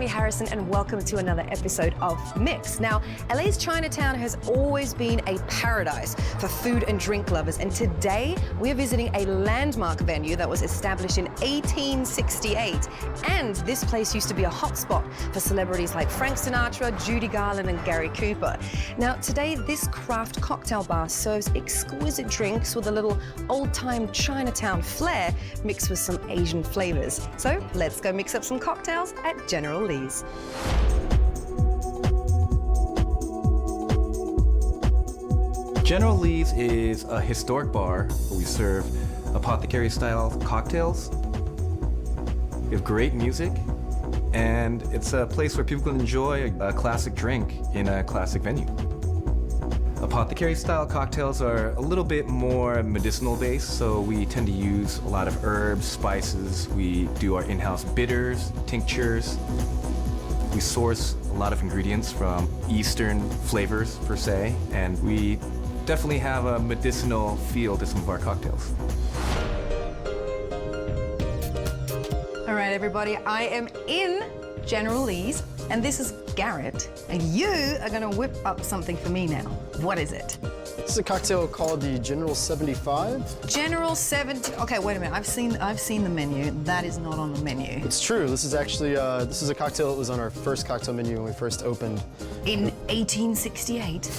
Tamee Harrison and welcome to another episode of Mix. Now, LA's Chinatown has always been a paradise for food and drink lovers, and today we are visiting a landmark venue that was established in 1868. And this place used to be a hotspot for celebrities like Frank Sinatra, Judy, Garland and Gary Cooper. Now, today this craft cocktail bar serves exquisite drinks with a little old-time Chinatown flair mixed with some Asian flavors. So let's go mix up some cocktails at General Lee's. General Lee's is a historic bar where we serve apothecary-style cocktails. We have great music, and it's a place where people can enjoy a classic drink in a classic venue. Apothecary-style cocktails are a little bit more medicinal-based, so we tend to use a lot of herbs, spices. We do our in-house bitters, tinctures. We source a lot of ingredients from Eastern flavors, per se, and we definitely have a medicinal feel to some of our cocktails. All right, everybody, I am in General Lee's, and this is Garrett, and you are gonna whip up something for me now. What is it? This is a cocktail called the General 75. General 70. Okay, wait a minute. I've seen the menu. That is not on the menu. It's true. This is actually this is a cocktail that was on our first cocktail menu when we first opened. In 1868.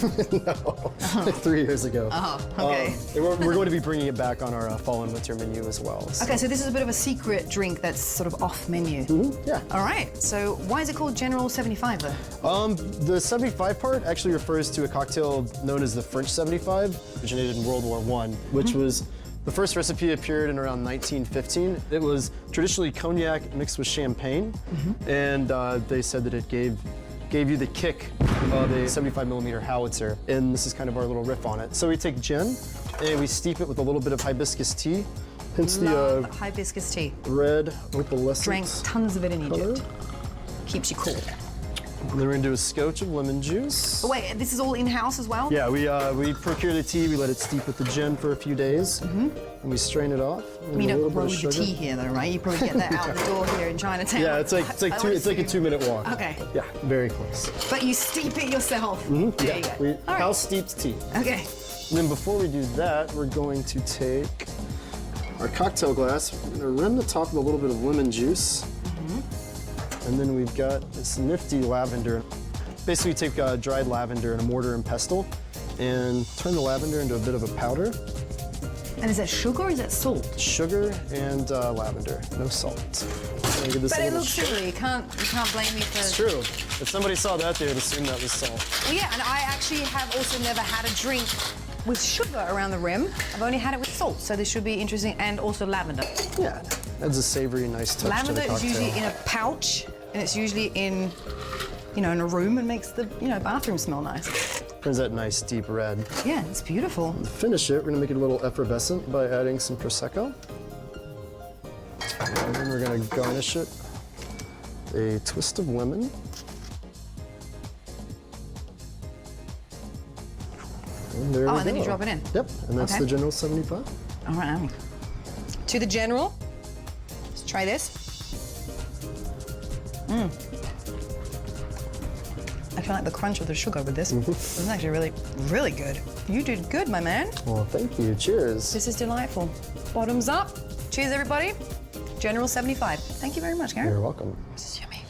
No, 3 years ago. Oh, okay. We're going to be bringing it back on our fall and winter menu as well. So. Okay, so this is a bit of a secret drink that's sort of off menu. Mm-hmm, yeah. All right. So why is it called General 75 though? The 75 part actually refers to a cocktail known as the French 75, originated in World War I, which was the first recipe appeared in around 1915. It was traditionally cognac mixed with champagne, and they said that it gave you the kick of a 75mm howitzer, and this is kind of our little riff on it. So we take gin, and we steep it with a little bit of hibiscus tea, hence Love the hibiscus tea. red opalescent Drank tons of it in color. Egypt. Keeps you cool. And then we're gonna do a scotch of lemon juice. Oh, wait, this is all in-house as well? Yeah, we procure the tea, we let it steep with the gin for a few days, and we strain it off. You don't grow the tea here though, right? You probably get that out the door here in Chinatown. Yeah, it's like a 2-minute walk. Okay. Yeah, very close. But you steep it yourself. There Yeah, you go. we All right. house steeped tea. Okay. And then before we do that, we're going to take our cocktail glass. We're gonna rim the top with a little bit of lemon juice. And then we've got this nifty lavender. Basically, take dried lavender in a mortar and pestle and turn the lavender into a bit of a powder. And is that sugar or is that salt? Sugar and lavender, no salt. Give this But a it little looks shake. silly. You can't blame me for... It's true. If somebody saw that, they would assume that was salt. Well, yeah, and I actually have also never had a drink with sugar around the rim. I've only had it with salt, so this should be interesting, and also lavender. Yeah, adds a savory, nice touch Lavender to the is cocktail. usually in a pouch, and it's usually in, in a room and makes the, bathroom smell nice. Turns that nice deep red. Yeah, it's beautiful. To finish it, we're gonna make it a little effervescent by adding some Prosecco. And then we're gonna garnish it a twist of lemon. And there we go. And then you drop it in? Yep, and that's Okay. the General 75. All right. To the General. Let's try this. I feel like the crunch of the sugar with this. This is actually really, really good. You did good, my man. Well, thank you. Cheers. This is delightful. Bottoms up. Cheers, everybody. General 75. Thank you very much, Garrett. You're welcome. This is yummy.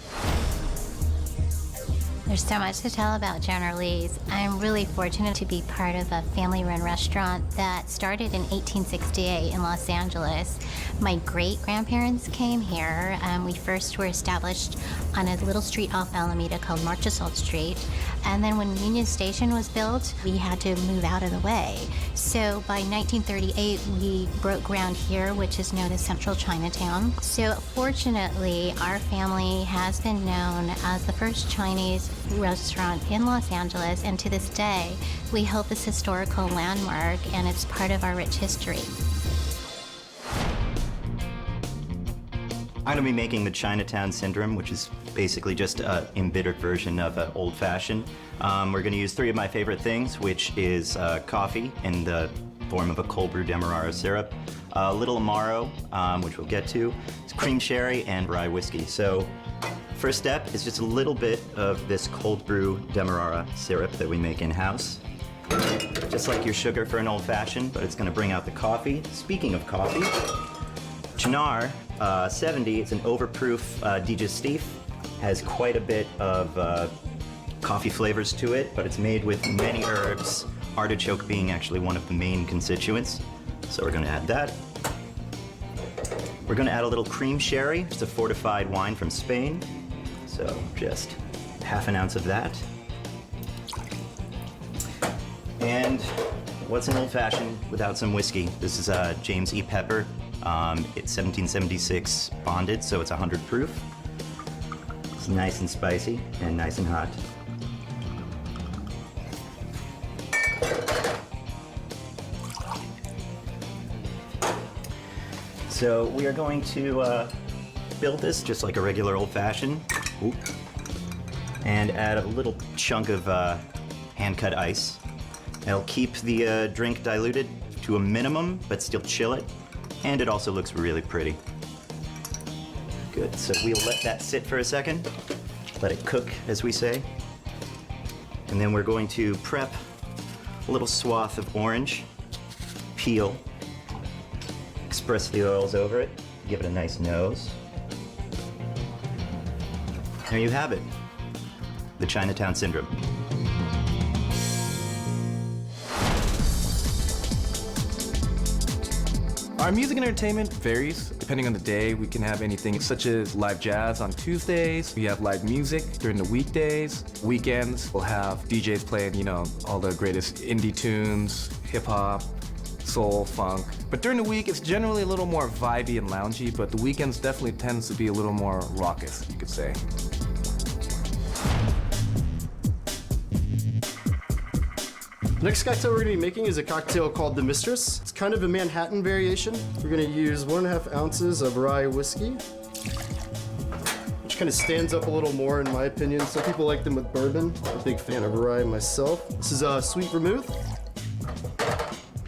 There's so much to tell about General Lee's. I'm really fortunate to be part of a family-run restaurant that started in 1868 in Los Angeles. My great-grandparents came here. We first were established on a little street off Alameda called Marchesalt Street. And then when Union Station was built, we had to move out of the way. So by 1938, we broke ground here, which is known as Central Chinatown. So fortunately, our family has been known as the first Chinese restaurant in Los Angeles, and to this day, we hold this historical landmark, and it's part of our rich history. I'm going to be making the Chinatown Syndrome, which is basically just an embittered version of an old fashioned. We're going to use 3 of my favorite things, which is coffee in the form of a cold brew Demerara syrup, a little Amaro, which we'll get to, cream sherry, and rye whiskey. So First step is just a little bit of this cold brew Demerara syrup that we make in-house. Just like your sugar for an old-fashioned, but it's going to bring out the coffee. Speaking of coffee, Chinar 70, it's an overproof digestif. Has quite a bit of coffee flavors to it, but it's made with many herbs, artichoke being actually one of the main constituents. So we're going to add that. We're going to add a little cream sherry. It's a fortified wine from Spain. So just half an ounce of that. And what's an old-fashioned without some whiskey? This is James E. Pepper. It's 1776 bonded, so it's 100 proof. It's nice and spicy and nice and hot. So we are going to build this just like a regular old-fashioned, and add a little chunk of hand-cut ice. It'll keep the drink diluted to a minimum, but still chill it, and it also looks really pretty. Good, so we'll let that sit for a second, let it cook, as we say. And then we're going to prep a little swath of orange peel, express the oils over it, give it a nice nose. There you have it, the Chinatown Syndrome. Our music and entertainment varies depending on the day. We can have anything such as live jazz on Tuesdays. We have live music during the weekdays. Weekends, we'll have DJs playing, you know, all the greatest indie tunes, hip hop, soul, funk. But during the week, it's generally a little more vibey and loungy, but the weekends definitely tends to be a little more raucous, you could say. Next cocktail we're going to be making is a cocktail called the Mistress. It's kind of a Manhattan variation. We're going to use 1.5 ounces of rye whiskey, which kind of stands up a little more in my opinion. Some people like them with bourbon. I'm a big fan of rye myself. This is sweet vermouth.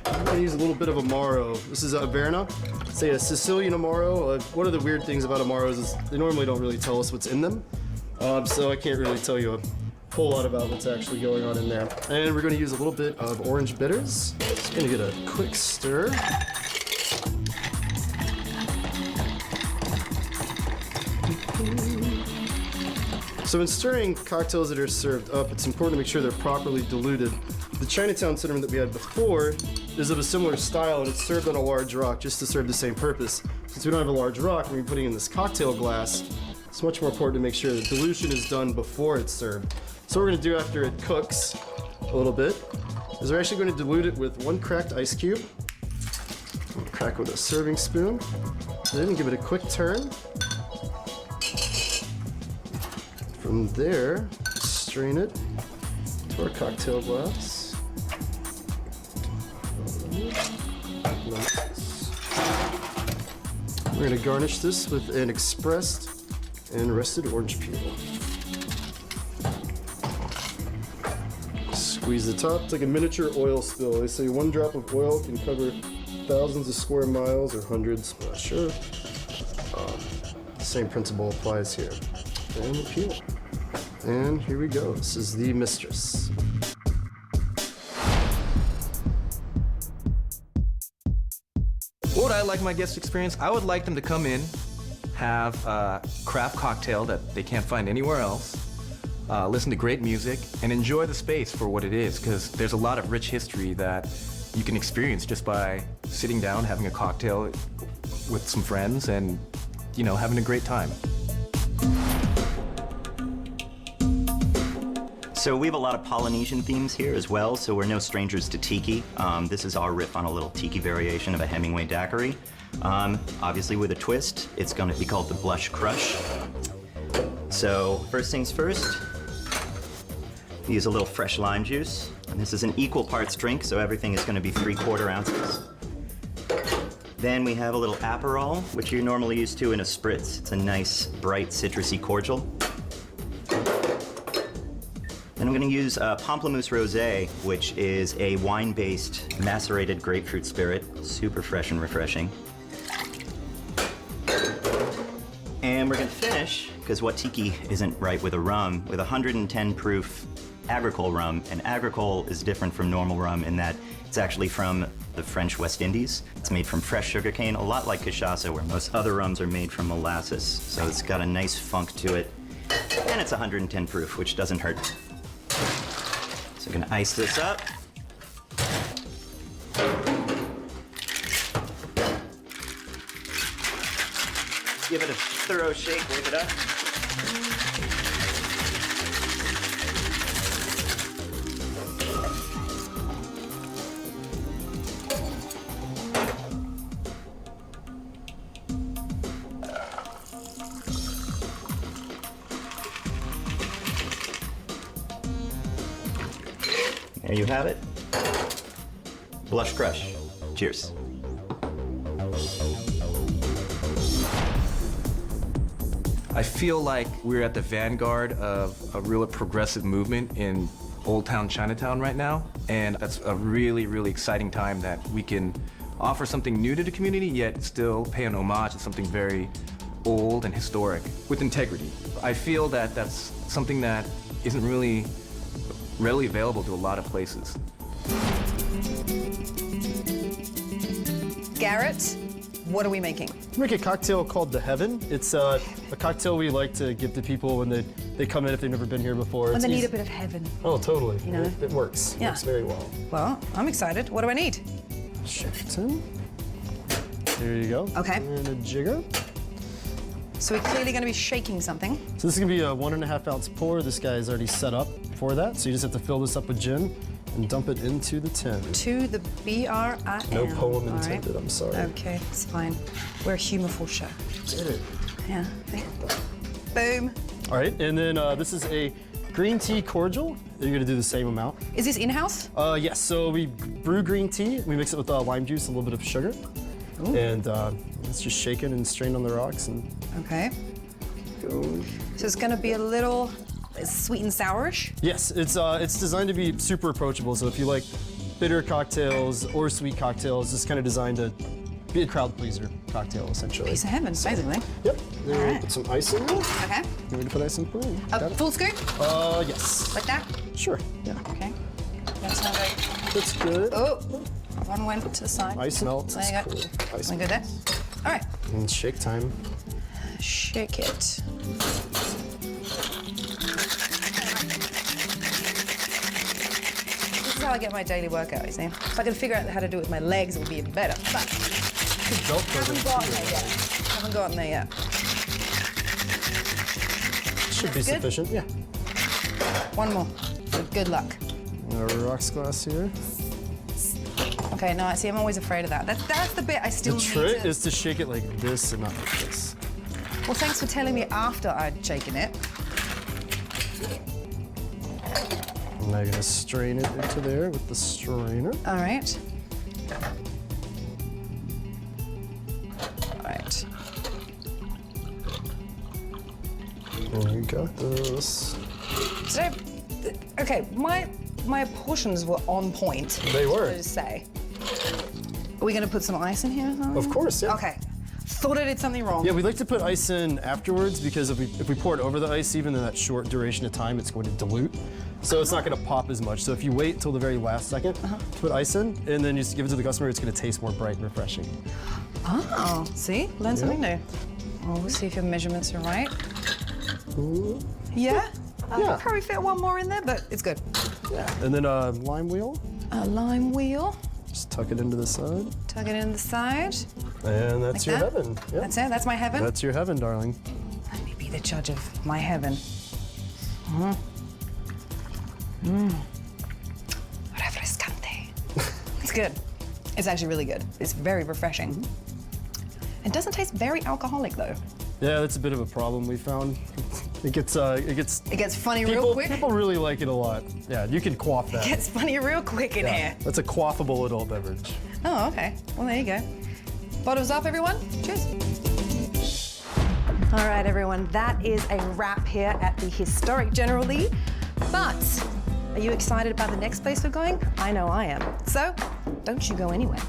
I'm going to use a little bit of Amaro. This is Averna. Say a Sicilian Amaro. One of the weird things about Amaros is they normally don't really tell us what's in them. So I can't really tell you a whole lot about what's actually going on in there. And we're going to use a little bit of orange bitters. Just going to get a quick stir. So in stirring cocktails that are served up, it's important to make sure they're properly diluted. The Chinatown Syndrome that we had before is of a similar style, and it's served on a large rock just to serve the same purpose. Since we don't have a large rock, when we're putting in this cocktail glass, it's much more important to make sure the dilution is done before it's served. So what we're going to do after it cooks a little bit is we're actually going to dilute it with 1 cracked ice cube. We'll crack with a serving spoon. Then give it a quick turn. From there, strain it to our cocktail glass. We're going to garnish this with an expressed and rested orange peel. Squeeze the top. It's like a miniature oil spill. They say 1 drop of oil can cover thousands of square miles or hundreds, I'm not sure. Same principle applies here. And the peel. And here we go. This is the Mistress. What would I like my guests to experience? I would like them to come in, have a craft cocktail that they can't find anywhere else, listen to great music, and enjoy the space for what it is, because there's a lot of rich history that you can experience just by sitting down, having a cocktail with some friends, and, you know, having a great time. So we have a lot of Polynesian themes here as well, so we're no strangers to tiki. This is our riff on a little tiki variation of a Hemingway daiquiri. Obviously with a twist, it's going to be called the Blush Crush. So first things first, use a little fresh lime juice. And this is an equal parts drink, so everything is going to be 3/4 ounces. Then we have a little Aperol, which you're normally used to in a spritz. It's a nice, bright, citrusy cordial. Then I'm going to use Pamplemousse Rosé, which is a wine-based macerated grapefruit spirit. Super fresh and refreshing. And we're going to finish because what tiki isn't right with a rum, with 110 proof agricole rum, and agricole is different from normal rum in that it's actually from the French West Indies. It's made from fresh sugarcane, a lot like cachaça, where most other rums are made from molasses. So it's got a nice funk to it, and it's 110 proof, which doesn't hurt. So I'm gonna ice this up. Give it a thorough shake, whip it up. There you have it. Blush Crush. Cheers. I feel like we're at the vanguard of a real progressive movement in Old Town Chinatown right now, and that's a really, really exciting time that we can offer something new to the community, yet still pay an homage to something very old and historic with integrity. I feel that that's something that isn't really readily available to a lot of places. Garrett, what are we making? We make a cocktail called the Heaven. It's a cocktail we like to give to people when they come in if they've never been here before. When It's they need easy- a bit of heaven. Oh, totally. You know? It works. Yeah. Works very well. Well, I'm excited. What do I need? Shifton. There you go. Okay. And a jigger. So we're clearly going to be shaking something. So this is gonna be a 1.5 ounce pour. This guy is already set up for that. So you just have to fill this up with gin and dump it into the tin. To the B-R-I-N. No poem All right. intended, I'm sorry. Okay, it's fine. We're a humorful show. Did it. Yeah. Boom. All right, and then this is a green tea cordial. You're gonna do the same amount. Is this in-house? Yes, so we brew green tea. We mix it with lime juice, a little bit of sugar. Ooh. And it's just shaken and strained on the rocks and Okay. go. So it's going to be a little sweet and sourish. Yes, it's designed to be super approachable. So if you like bitter cocktails or sweet cocktails, it's kind of designed to be a crowd pleaser cocktail, essentially. Piece of heaven, basically. Yep. Then All we'll right. put some ice in there. Okay. You ready to put ice in? Got A it? full scoop? Yes. Like that? Sure. Yeah. Okay. That's not right. That's good. Oh, one went to the side. Ice melts. There you go. It's cool. Ice Am I good there? All right. And shake time. Shake it. This is how I get my daily workout, you see. If I can figure out how to do it with my legs, it would be even better. But haven't gotten there yet. Haven't gotten there yet. Should be Good? sufficient. Yeah. One more. Good luck. A rocks glass here. Okay, no, see, I'm always afraid of that. That's the bit I still The need trick to... is to shake it like this and not like this. Well, thanks for telling me after I'd shaken it. And now you're gonna strain it into there with the strainer. All right. All right. And you got this. So, okay, my portions were on point. They were. So to say. Are we gonna put some ice in here or something? Of course, yeah. Okay. Thought I did something wrong. Yeah, we like to put ice in afterwards because if we pour it over the ice, even in that short duration of time, it's going to dilute. So it's not going to pop as much. So if you wait till the very last second to put ice in, and then you just give it to the customer, it's going to taste more bright and refreshing. Oh, see? Learn something new. Well, we'll see if your measurements are right. Ooh. Yeah? I Yeah. could probably fit one more in there, but it's good. Yeah. And then a lime wheel. A lime wheel. Just tuck it into the side. Tuck it in the side. And that's Like your that? heaven. Yep. That's it? That's my heaven? That's your heaven, darling. Let me be the judge of my heaven. Refrescante. It's good. It's actually really good. It's very refreshing. It doesn't taste very alcoholic, though. Yeah, that's a bit of a problem we found. It gets It gets funny real quick. People really like it a lot. Yeah, you can quaff that. It gets funny real quick in Yeah, here. that's a quaffable adult beverage. Oh, okay. Well, there you go. Bottoms up, everyone. Cheers. All right, everyone. That is a wrap here at the historic General Lee. But are you excited about the next place we're going? I know I am. So don't you go anywhere.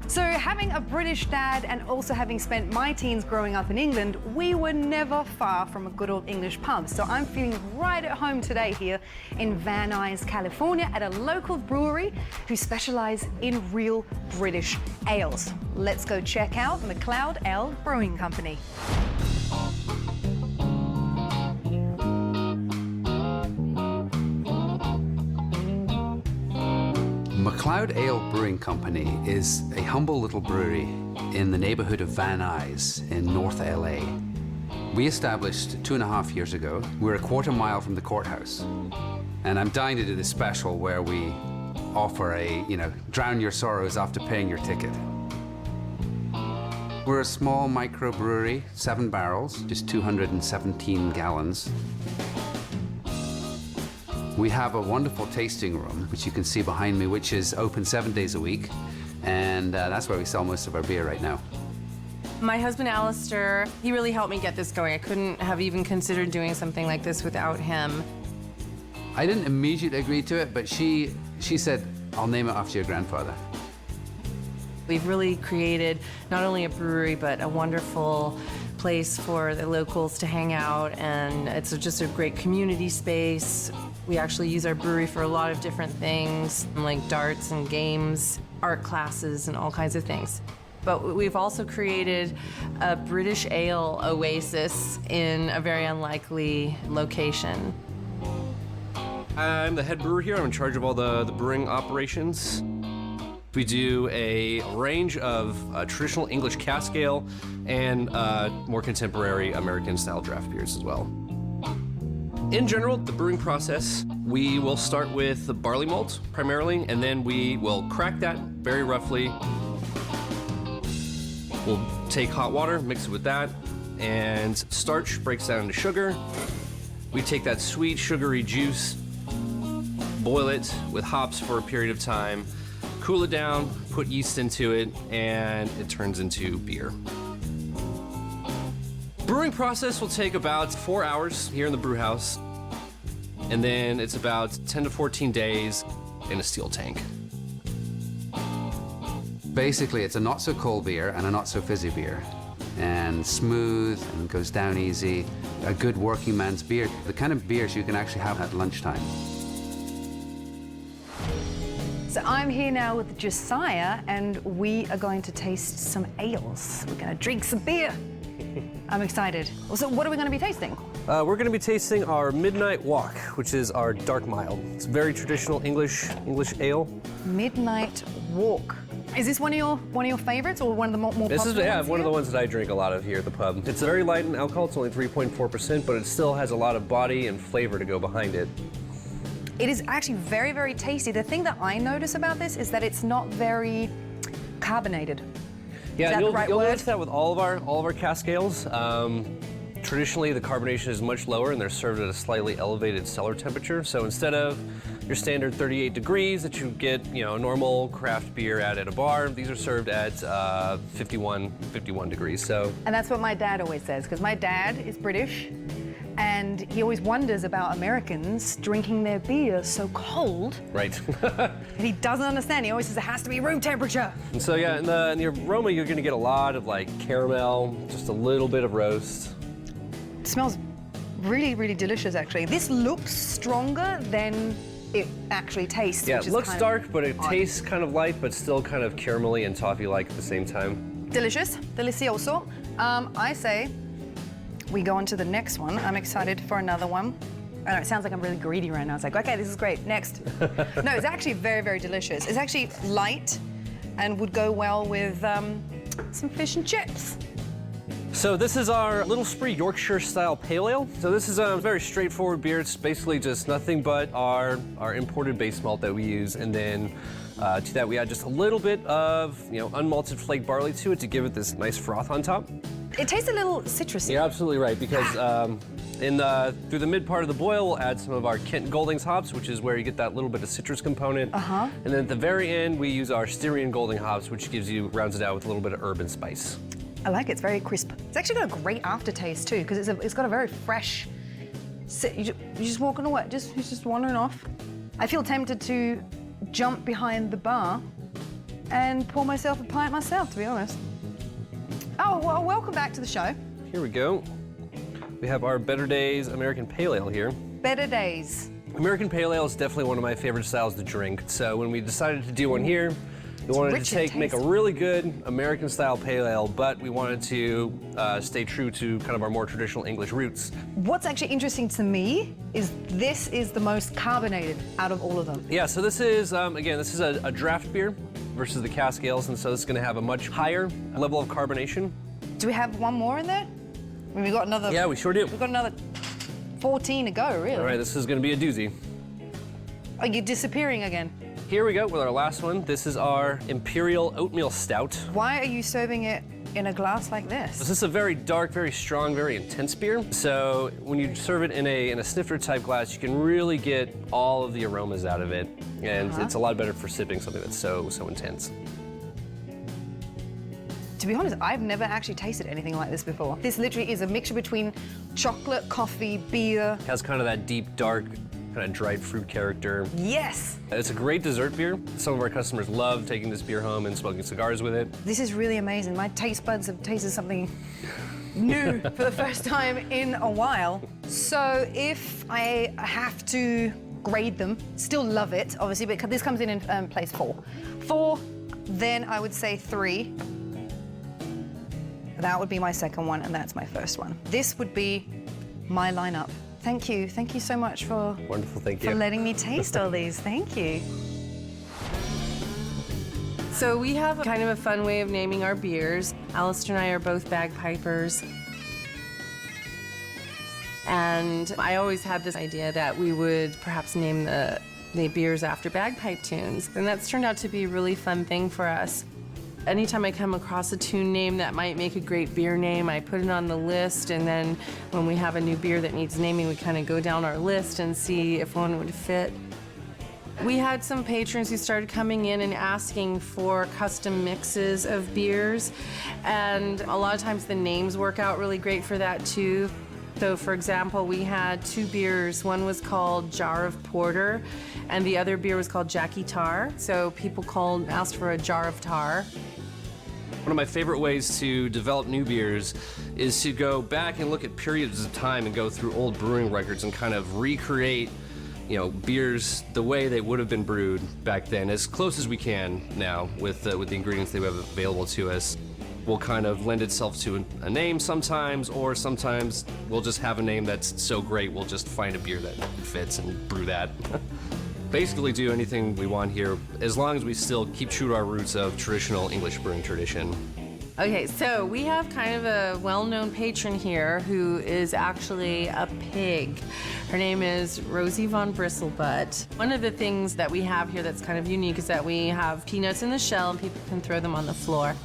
So having a British dad and also having spent my teens growing up in England, we were never far from a good old English pub. So I'm feeling right at home today here in Van Nuys, California, at a local brewery who specialize in real British ales. Let's go check out MACLEOD Ale Brewing Company. MACLEOD Ale Brewing Company is a humble little brewery in the neighborhood of Van Nuys in North LA. We established 2.5 years ago. We're a quarter mile from the courthouse. And I'm dying to do this special where we offer a, drown your sorrows after paying your ticket. We're a small micro-brewery, 7 barrels, just 217 gallons. We have a wonderful tasting room, which you can see behind me, which is open 7 days a week. And that's where we sell most of our beer right now. My husband, Alistair, he really helped me get this going. I couldn't have even considered doing something like this without him. I didn't immediately agree to it, but she said, I'll name it after your grandfather. We've really created not only a brewery, but a wonderful place for the locals to hang out, and it's just a great community space. We actually use our brewery for a lot of different things, like darts and games, art classes, and all kinds of things. But we've also created a British ale oasis in a very unlikely location. I'm the head brewer here. I'm in charge of all the brewing operations. We do a range of traditional English cask ale and more contemporary American-style draft beers as well. In general, the brewing process, we will start with the barley malt primarily, and then we will crack that very roughly. We'll take hot water, mix it with that, and starch breaks down into sugar. We take that sweet, sugary juice, boil it with hops for a period of time, cool it down, put yeast into it, and it turns into beer. Brewing process will take about 4 hours here in the brew house, and then it's about 10 to 14 days in a steel tank. Basically, it's a not-so-cold beer and a not-so-fizzy beer, and smooth and goes down easy. A good working man's beer, the kind of beers you can actually have at lunchtime. So I'm here now with Josiah, and we are going to taste some ales. We're going to drink some beer. I'm excited. So what are we going to be tasting? We're going to be tasting our Midnight Walk, which is our dark mild. It's very traditional English ale. Midnight Walk. Is this one of your favorites, or one of the more popular ones? This is one of here? the ones that I drink a lot of here at the pub. It's very light in alcohol. It's only 3.4%, but it still has a lot of body and flavor to go behind it. It is actually very, very tasty. The thing that I notice about this is that it's not very carbonated. Yeah, you'll notice that with all of our cask ales. Traditionally, the carbonation is much lower, and they're served at a slightly elevated cellar temperature. So instead of your standard 38 degrees that you get, a normal craft beer at a bar, these are served at 51 degrees. So. And that's what my dad always says, because my dad is British, and he always wonders about Americans drinking their beer so cold. Right. And he doesn't understand. He always says it has to be room temperature. And so yeah, in the aroma, you're going to get a lot of caramel, just a little bit of roast. It smells really, really delicious, actually. This looks stronger than it actually tastes. Yeah, which it is looks kind dark, of but it odd. tastes kind of light, but still kind of caramelly and toffee-like at the same time. Delicious, delicioso. I say we go on to the next one. I'm excited for another one. I know, it sounds like I'm really greedy right now. It's like, okay, this is great, next. No, it's actually very, very delicious. It's actually light and would go well with some fish and chips. So this is our Little Spree Yorkshire-style pale ale. So this is a very straightforward beer. It's basically just nothing but our imported base malt that we use, and then to that we add just a little bit of unmalted flake barley to it to give it this nice froth on top. It tastes a little citrusy. You're absolutely right, because through the mid part of the boil, we'll add some of our Kent Goldings hops, which is where you get that little bit of citrus component. And then at the very end, we use our Styrian Golding hops, which rounds it out with a little bit of herb and spice. I like it, it's very crisp. It's actually got a great aftertaste too, because it's got a very fresh, you're just walking away, you're just wandering off. I feel tempted to jump behind the bar and pour myself a pint myself, to be honest. Oh, well, welcome back to the show. Here we go. We have our Better Days American Pale Ale here. Better Days. American Pale Ale is definitely one of my favorite styles to drink. So when we decided to do one here, we wanted to make a really good American style pale ale, but we wanted to stay true to kind of our more traditional English roots. What's actually interesting to me is this is the most carbonated out of all of them. Yeah, so this is, again, this is a draft beer versus the cask ales, and so this is going to have a much higher level of carbonation. Do we have one more in there? I mean, we got another. Yeah, we sure do. We've got another 14 to go, really. All right, this is going to be a doozy. Are you disappearing again? Here we go with our last one. This is our Imperial Oatmeal Stout. Why are you serving it in a glass like this? This is a very dark, very strong, very intense beer. So when you serve it in a snifter type glass, you can really get all of the aromas out of it. And it's a lot better for sipping something that's so intense. To be honest, I've never actually tasted anything like this before. This literally is a mixture between chocolate, coffee, beer. It has kind of that deep, dark, kind of dried fruit character. Yes! It's a great dessert beer. Some of our customers love taking this beer home and smoking cigars with it. This is really amazing. My taste buds have tasted something new for the first time in a while. So if I have to grade them, still love it, obviously, but this comes in place 4. 4, then I would say 3. That would be my second one, and that's my first one. This would be my lineup. Thank you so much for Wonderful, thank you. For letting me taste all these. Thank you. So we have kind of a fun way of naming our beers. Alistair and I are both bagpipers. And I always had this idea that we would perhaps name the beers after bagpipe tunes. And that's turned out to be a really fun thing for us. Anytime I come across a tune name that might make a great beer name, I put it on the list, and then when we have a new beer that needs naming, we kind of go down our list and see if one would fit. We had some patrons who started coming in and asking for custom mixes of beers, and a lot of times the names work out really great for that too. So for example, we had 2 beers. One was called Jar of Porter, and the other beer was called Jackie Tar. So people asked for a jar of tar. One of my favorite ways to develop new beers is to go back and look at periods of time and go through old brewing records and kind of recreate, beers the way they would have been brewed back then, as close as we can now with the ingredients that we have available to us. Will kind of lend itself to a name sometimes, or sometimes we'll just have a name that's so great we'll just find a beer that fits and brew that. Basically do anything we want here, as long as we still keep true to our roots of traditional English brewing tradition. Okay, so we have kind of a well-known patron here who is actually a pig. Her name is Rosie Von Bristle Butt. One of the things that we have here that's kind of unique is that we have peanuts in the shell and people can throw them on the floor.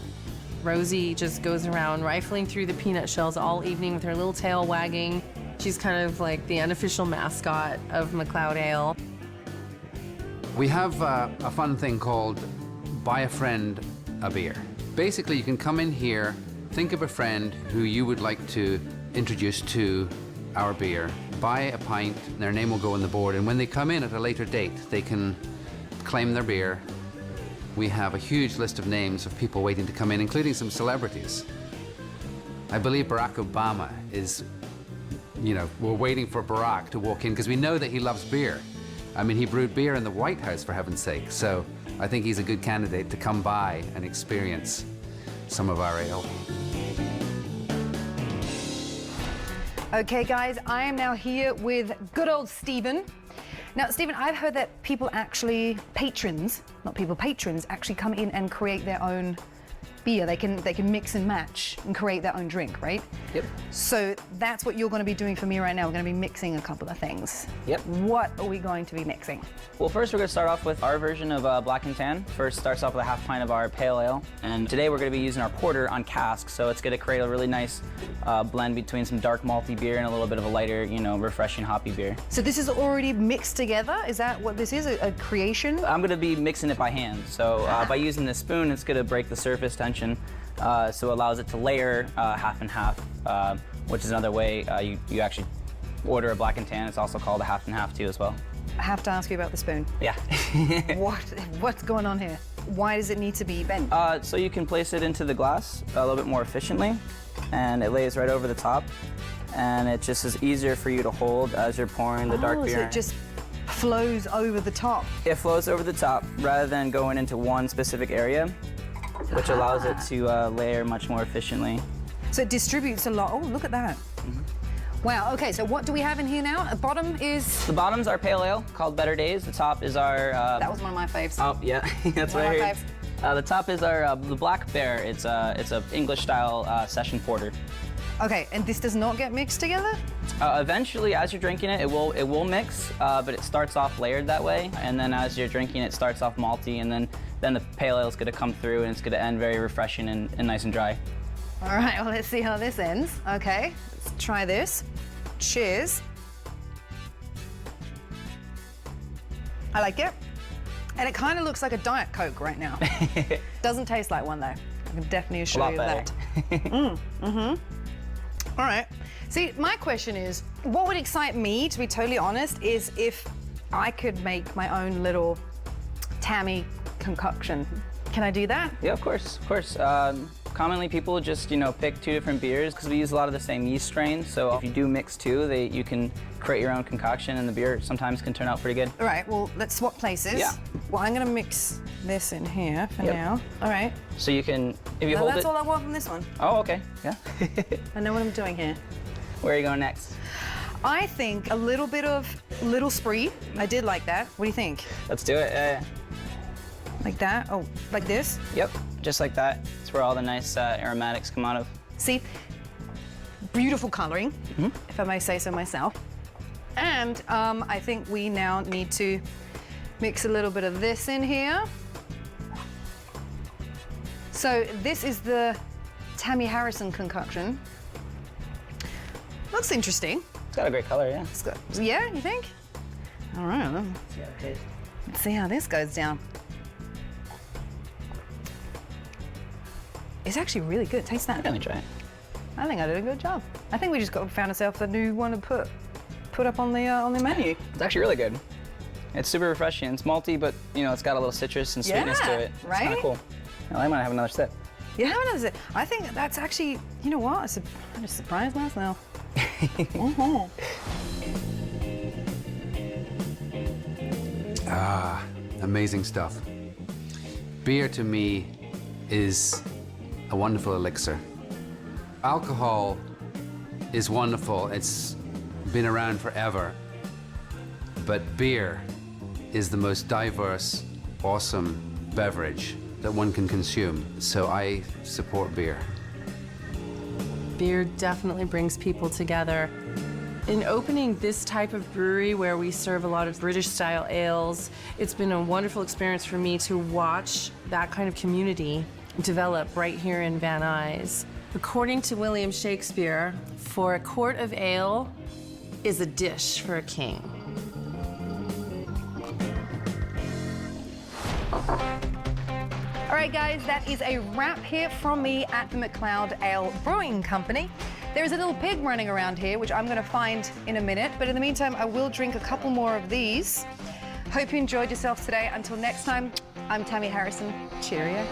Rosie just goes around rifling through the peanut shells all evening with her little tail wagging. She's kind of like the unofficial mascot of MACLEOD Ale. We have a fun thing called Buy a Friend a Beer. Basically, you can come in here, think of a friend who you would like to introduce to our beer, buy a pint, their name will go on the board, and when they come in at a later date, they can claim their beer. We have a huge list of names of people waiting to come in, including some celebrities. I believe Barack Obama is, we're waiting for Barack to walk in because we know that he loves beer. I mean, he brewed beer in the White House, for heaven's sake, so I think he's a good candidate to come by and experience some of our ale. Okay, guys, I am now here with good old Stephen. Now, Stephen, I've heard that patrons actually come in and create their own beer. They can mix and match and create their own drink, right? Yep. So that's what you're going to be doing for me right now. We're going to be mixing a couple of things. Yep. What are we going to be mixing? Well, first we're going to start off with our version of Black and Tan. First starts off with a half pint of our pale ale. And today we're going to be using our porter on cask. So it's going to create a really nice blend between some dark malty beer and a little bit of a lighter, refreshing hoppy beer. So this is already mixed together? Is that what this is, a creation? I'm going to be mixing it by hand. So by using this spoon, it's going to break the surface tension. So it allows it to layer half and half, which is another way you actually order a Black and Tan. It's also called a half and half too as well. I have to ask you about the spoon. Yeah. What's going on here? why does it need to be bent? So you can place it into the glass a little bit more efficiently, and it lays right over the top, and it just is easier for you to hold as you're pouring the dark beer. So it just flows over the top. It flows over the top rather than going into one specific area, which allows it to layer much more efficiently. So it distributes a lot. Oh, look at that. Wow, okay, so what do we have in here now? The bottom is... The bottom's our pale ale called Better Days. The top is our... That was one of my faves. Oh, yeah, that's One what of I my heard. The top is our the Black Bear. It's a English-style session porter. Okay, and this does not get mixed together? Eventually, as you're drinking it, it will mix, but it starts off layered that way, and then as you're drinking it starts off malty, and then the pale ale is going to come through, and it's going to end very refreshing and nice and dry. All right, well, let's see how this ends. Okay, let's try this. Cheers. I like it. And it kind of looks like a Diet Coke right now. Doesn't taste like one, though. I can definitely assure you that. All right. See, my question is, what would excite me, to be totally honest, is if I could make my own little Tamee concoction. Can I do that? Yeah, of course, of course. Commonly, people just, pick two different beers because we use a lot of the same yeast strains. So if you do mix two, you can create your own concoction, and the beer sometimes can turn out pretty good. All right, well, let's swap places. Yeah. Well, I'm gonna mix this in here for now. All right. So you can, if you Now hold that's it. all I want from this one. Oh, okay, yeah. I know what I'm doing here. Where are you going next? I think a little bit of Little Spree. I did like that. What do you think? Let's do it. Yeah. Like that? Oh, like this? Yep, just like that. It's where all the nice aromatics come out of. See, beautiful coloring, if I may say so myself. And I think we now need to mix a little bit of this in here. So this is the Tamee Harrison concoction. Looks interesting. It's got a great color, yeah. It's good. Yeah, you think? All right, let's see how this goes down. It's actually really good. Taste that. Let me try it. I think I did a good job. I think we just found ourselves a new one to put up on the menu. It's actually really good. It's super refreshing. It's malty, but it's got a little citrus and sweetness to it. It's right? kind of cool. I might have another sip. Yeah, have another sip. I think that's actually, you know what? I'm just surprised myself. Ah, amazing stuff. Beer to me is a wonderful elixir. Alcohol is wonderful. It's been around forever. But beer is the most diverse, awesome beverage that one can consume. So I support beer. Beer definitely brings people together. In opening this type of brewery where we serve a lot of British-style ales, it's been a wonderful experience for me to watch that kind of community develop right here in Van Nuys. According to William Shakespeare, for a quart of ale is a dish for a king. All right, guys, that is a wrap here from me at the MACLEOD Ale Brewing Company. There's a little pig running around here, which I'm going to find in a minute. But in the meantime, I will drink a couple more of these. Hope you enjoyed yourselves today. Until next time, I'm Tamee Harrison. Cheerio.